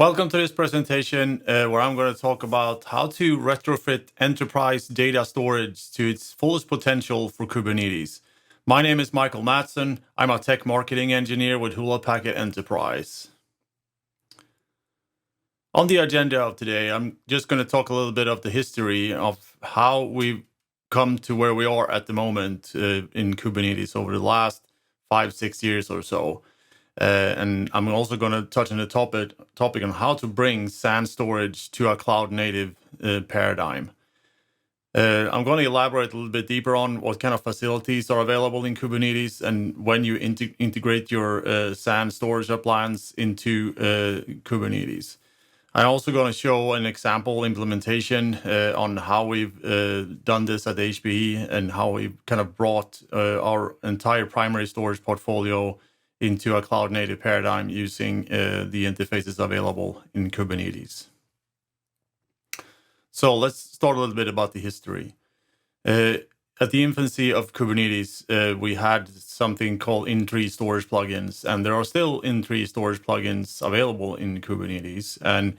Welcome to this presentation where I'm going to talk about how to retrofit enterprise data storage to its fullest potential for Kubernetes. My name is Michael Mattsson. I'm a tech marketing engineer with Hewlett Packard Enterprise. On the agenda of today, I'm just going to talk a little bit of the history of how we've come to where we are at the moment in Kubernetes over the last 5-6 years or so. And I'm also going to touch on the topic on how to bring SAN storage to a cloud-native paradigm. I'm going to elaborate a little bit deeper on what kind of facilities are available in Kubernetes and when you integrate your SAN storage appliance into Kubernetes. I'm also going to show an example implementation on how we've done this at HPE and how we've kind of brought our entire primary storage portfolio into a cloud-native paradigm using the interfaces available in Kubernetes. So let's start a little bit about the history. At the infancy of Kubernetes, we had something called in-tree storage plugins, and there are still in-tree storage plugins available in Kubernetes. And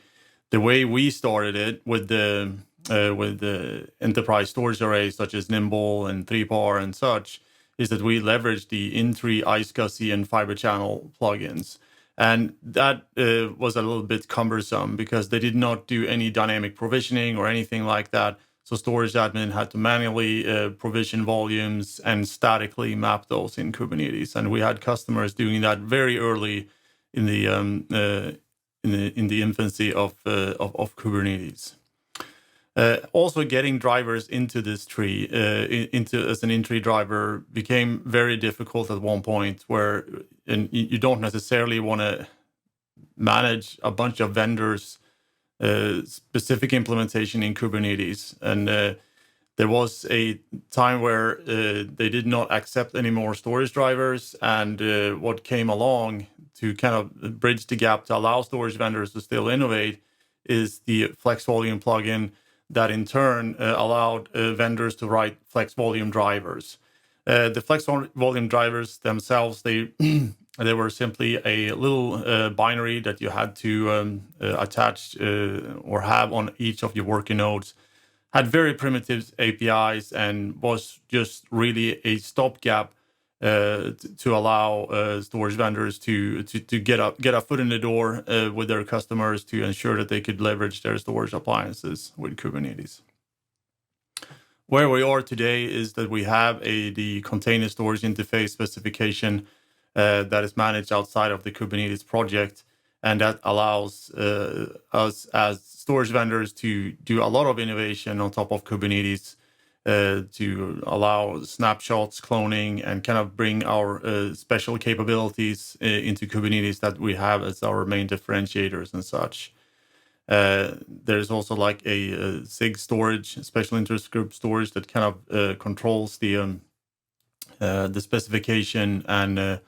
the way we started it with the enterprise storage arrays such as Nimble and 3PAR and such, is that we leveraged the in-tree iSCSI and Fiber Channel plugins. And that was a little bit cumbersome because they did not do any dynamic provisioning or anything like that. So storage admin had to manually provision volumes and statically map those in Kubernetes. And we had customers doing that very early in the infancy of Kubernetes. Also, getting drivers into this tree, as an in-tree driver, became very difficult at one point. And you don't necessarily want to manage a bunch of vendors' specific implementation in Kubernetes. And there was a time where they did not accept any more storage drivers. And what came along to kind of bridge the gap to allow storage vendors to still innovate is the Flex Volume plugin that in turn allowed vendors to write Flex Volume drivers. The Flex Volume drivers themselves, they were simply a little binary that you had to attach or have on each of your working nodes. Had very primitive APIs and was just really a stopgap to allow storage vendors to get a foot in the door with their customers to ensure that they could leverage their storage appliances with Kubernetes. Where we are today is that we have the container storage interface specification that is managed outside of the Kubernetes project, and that allows us as storage vendors to do a lot of innovation on top of Kubernetes, to allow snapshots, cloning, and kind of bring our special capabilities into Kubernetes that we have as our main differentiators and such. There's also like a SIG storage, special interest group storage, that kind of controls the specification, and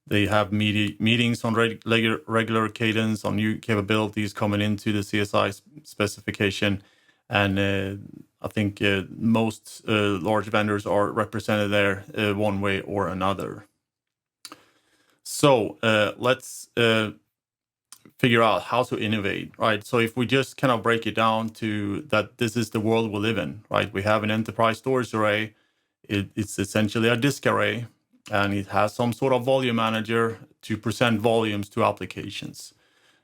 they have meetings on regular cadence on new capabilities coming into the CSI specification. And I think most large vendors are represented there one way or another. So let's figure out how to innovate, right? So if we just kind of break it down to that, this is the world we live in, right? We have an enterprise storage array. It's essentially a disk array, and it has some sort of volume manager to present volumes to applications.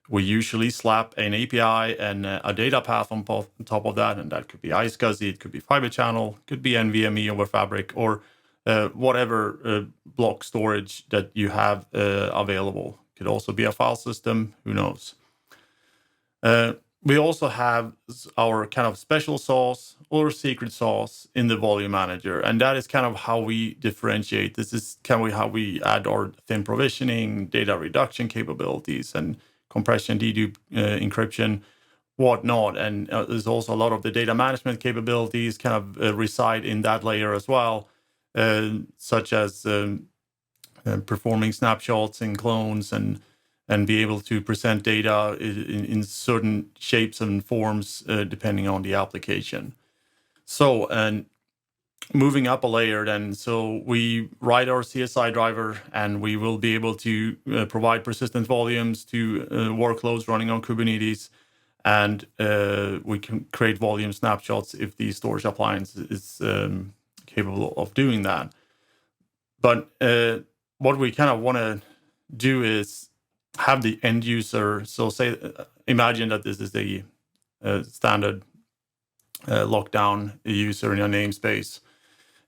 We usually slap an API and a data path on top of that, and that could be iSCSI, it could be Fiber Channel, it could be NVMe over Fabric, or whatever block storage that you have available. It could also be a file system, who knows. We also have our kind of special sauce or secret sauce in the volume manager, and that is kind of how we differentiate. This is kind of how we add our thin provisioning, data reduction capabilities, and compression, dedupe, encryption, whatnot. And there's also a lot of the data management capabilities kind of reside in that layer as well, such as performing snapshots and clones and be able to present data in certain shapes and forms depending on the application. So, and moving up a layer then, so we write our CSI driver and we will be able to provide persistent volumes to workloads running on Kubernetes, and we can create volume snapshots if the storage appliance is capable of doing that. But what we kind of want to do is have the end user, so say, imagine that this is a standard lockdown user in a namespace.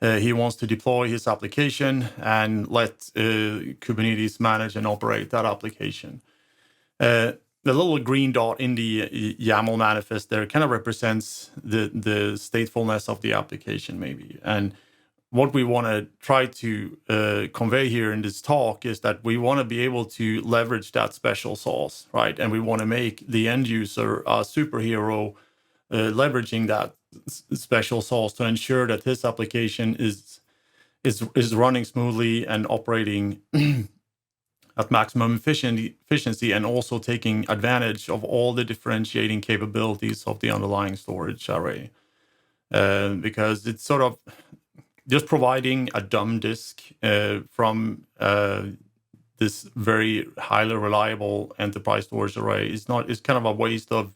He wants to deploy his application and let Kubernetes manage and operate that application. The little green dot in the YAML manifest there kind of represents the statefulness of the application, maybe. And what we want to try to convey here in this talk is that we want to be able to leverage that special sauce, right? And we want to make the end user a superhero, leveraging that special sauce to ensure that his application is running smoothly and operating at maximum efficiency, and also taking advantage of all the differentiating capabilities of the underlying storage array. Because it's sort of just providing a dumb disk from this very highly reliable enterprise storage array is kind of a waste of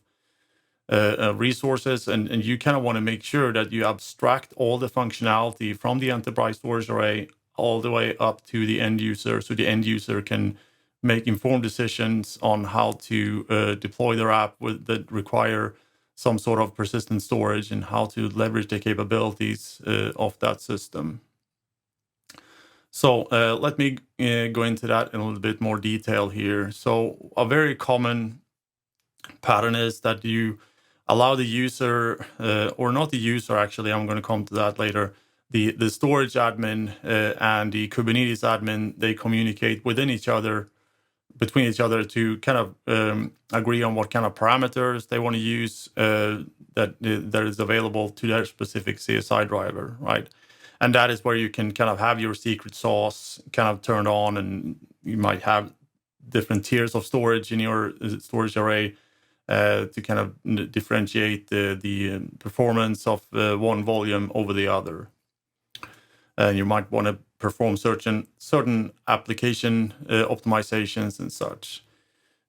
resources, and you kind of want to make sure that you abstract all the functionality from the enterprise storage array all the way up to the end user, so the end user can make informed decisions on how to deploy their app that require some sort of persistent storage, and how to leverage the capabilities of that system. So let me go into that in a little bit more detail here. So a very common pattern is that you allow the user, or not the user, actually, I'm going to come to that later, the storage admin and the Kubernetes admin, they communicate between each other to kind of agree on what kind of parameters they want to use that is available to their specific CSI driver, right? And that is where you can kind of have your secret sauce kind of turned on, and you might have different tiers of storage in your storage array to kind of differentiate the performance of one volume over the other. And you might want to perform certain application optimizations and such.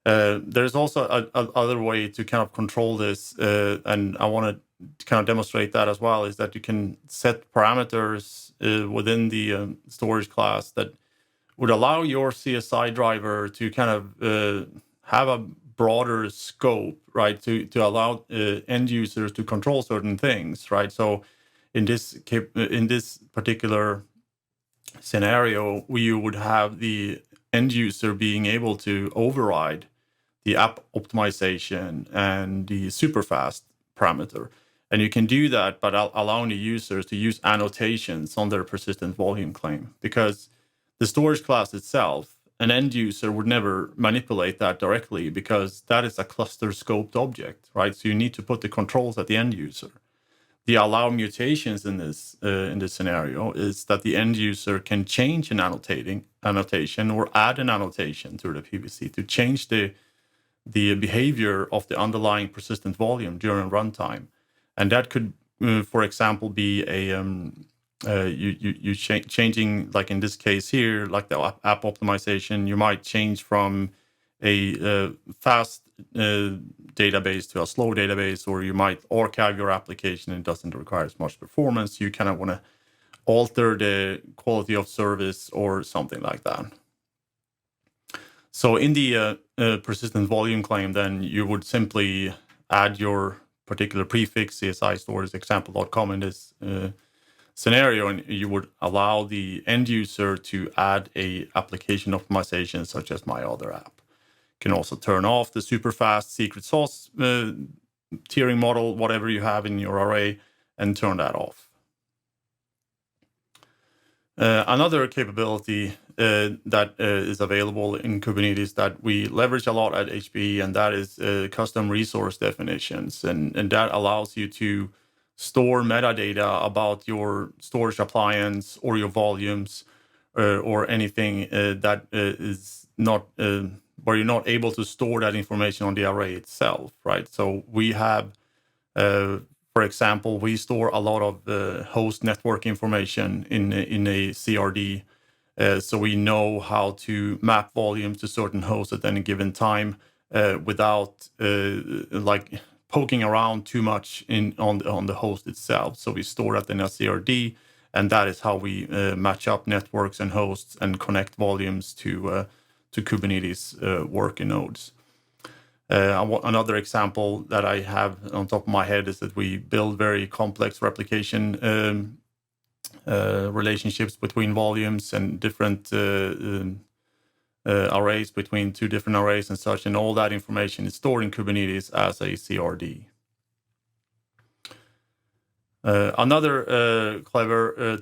There's also other way to kind of control this, and I want to kind of demonstrate that as well, is that you can set parameters within the storage class that would allow your CSI driver to kind of have a broader scope, right, to allow end users to control certain things, right? So in this particular scenario, you would have the end user being able to override the app optimization and the superfast parameter. And you can do that by allowing the users to use annotations on their persistent volume claim, because the storage class itself, an end user would never manipulate that directly, because that is a cluster scoped object, right? So you need to put the controls at the end user. The allow mutations in this scenario is that the end user can change an annotation or add an annotation to the PVC to change the behavior of the underlying persistent volume during runtime. And that could, for example, be a changing, like in this case here, like the app optimization. You might change from a fast database to a slow database, or you might archive your application and it doesn't require as much performance. You kind of want to alter the quality of service or something like that. So in the persistent volume claim, then you would simply add your particular prefix, CSI stores example.com in this scenario, and you would allow the end user to add a application optimization such as my other app. You can also turn off the super fast secret sauce tiering model, whatever you have in your array, and turn that off. Another capability that is available in Kubernetes that we leverage a lot at HPE, and that is custom resource definitions. And that allows you to store metadata about your storage appliance or your volumes or anything that is not, where you're not able to store that information on the array itself, right? So we have For example, we store a lot of host network information in a CRD, so we know how to map volumes to certain hosts at any given time without like poking around too much on the host itself. So we store that in a CRD, and that is how we match up networks and hosts and connect volumes to Kubernetes working nodes. Another example that I have on top of my head is that we build very complex replication relationships between volumes and different arrays between two different arrays and such, and all that information is stored in Kubernetes as a CRD. Another clever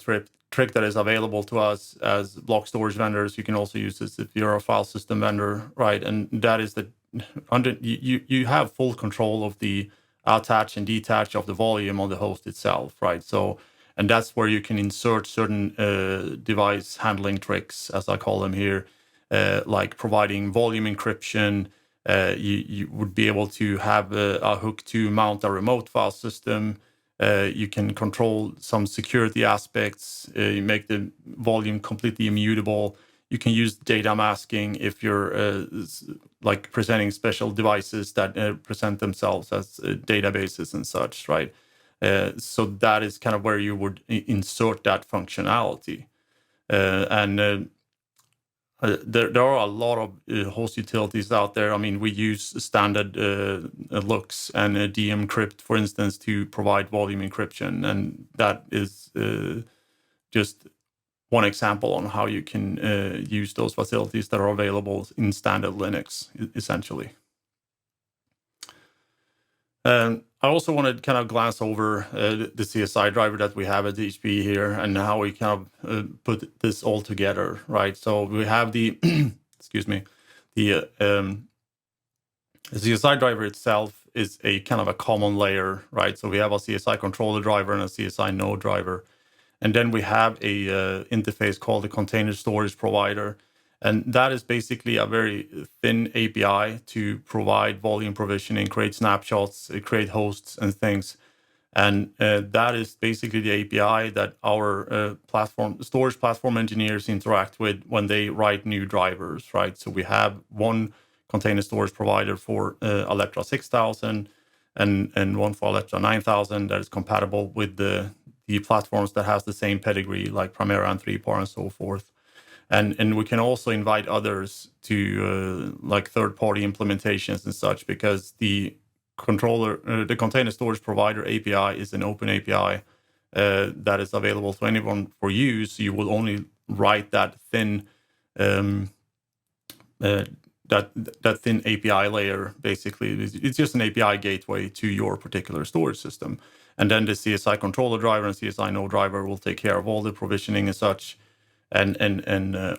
trick that is available to us as block storage vendors, you can also use this if you're a file system vendor, right? And that is that you have full control of the attach and detach of the volume on the host itself, right? So, and that's where you can insert certain device handling tricks, as I call them here, like providing volume encryption. You would be able to have a hook to mount a remote file system. You can control some security aspects. You make the volume completely immutable. You can use data masking if you're like presenting special devices that present themselves as databases and such, right? So that is kind of where you would insert that functionality. There are a lot of host utilities out there. I mean, we use standard looks and dencrypt, for instance, to provide volume encryption. And that is just one example on how you can use those facilities that are available in standard Linux, essentially. I also want to kind of glance over the CSI driver that we have at HPE here and how we kind of put this all together, right? So we have the, excuse me, the CSI driver itself is a kind of a common layer, right? So we have a CSI controller driver and a CSI node driver. And then we have a interface called the container storage provider. And that is basically a very thin API to provide volume provisioning, create snapshots, create hosts and things. And that is basically the API that our storage platform engineers interact with when they write new drivers, right? So we have one container storage provider for Alletra 6000 and one for Alletra 9000 that is compatible with the platforms that has the same pedigree, like Primera and 3PAR and so forth. And we can also invite others to like third-party implementations and such, because the container storage provider API is an open API that is available to anyone for use. You will only write that thin that thin API layer. Basically, it's just an API gateway to your particular storage system. And then the CSI controller driver and CSI node driver will take care of all the provisioning and such, and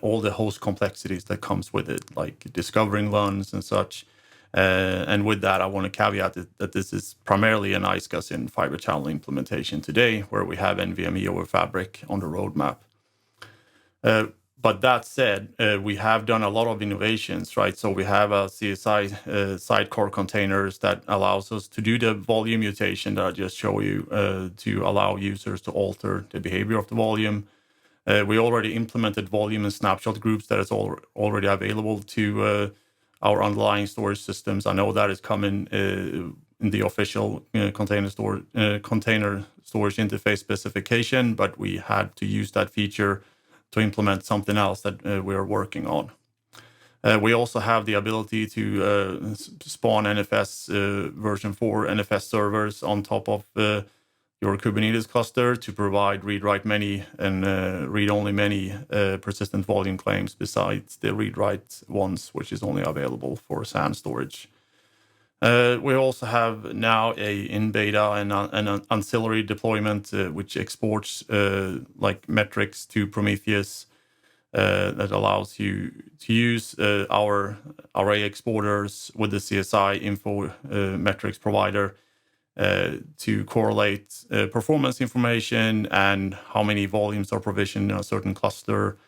all the host complexities that comes with it, like discovering LUNs and such. And with that, I want to caveat that this is primarily an iSCSI fiber channel implementation today, where we have NVMe over Fabric on the roadmap. But that said, we have done a lot of innovations, right? So we have a CSI sidecar containers that allows us to do the volume mutation that I just showed you to allow users to alter the behavior of the volume. We already implemented volume and snapshot groups that is already available to our underlying storage systems. I know that is coming in the official container storage interface specification, but we had to use that feature to implement something else that we are working on. We also have the ability to spawn NFS version 4 NFS servers on top of your Kubernetes cluster to provide read-write many and read-only many persistent volume claims besides the read-write ones, which is only available for SAN storage. We also have now in beta an ancillary deployment which exports like metrics to Prometheus that allows you to use our array exporters with the CSI info metrics provider to correlate performance information and how many volumes are provisioned in a certain cluster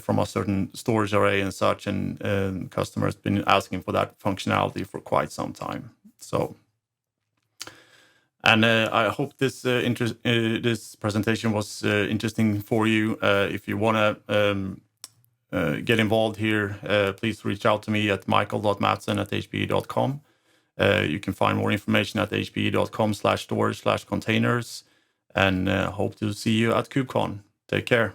from a certain storage array and such. And customers been asking for that functionality for quite some time. So And I hope this this presentation was interesting for you. If you want to get involved here, please reach out to me at michael.mattsson@hpe.com. You can find more information at hpe.com/storage/containers, and hope to see you at KubeCon. Take care.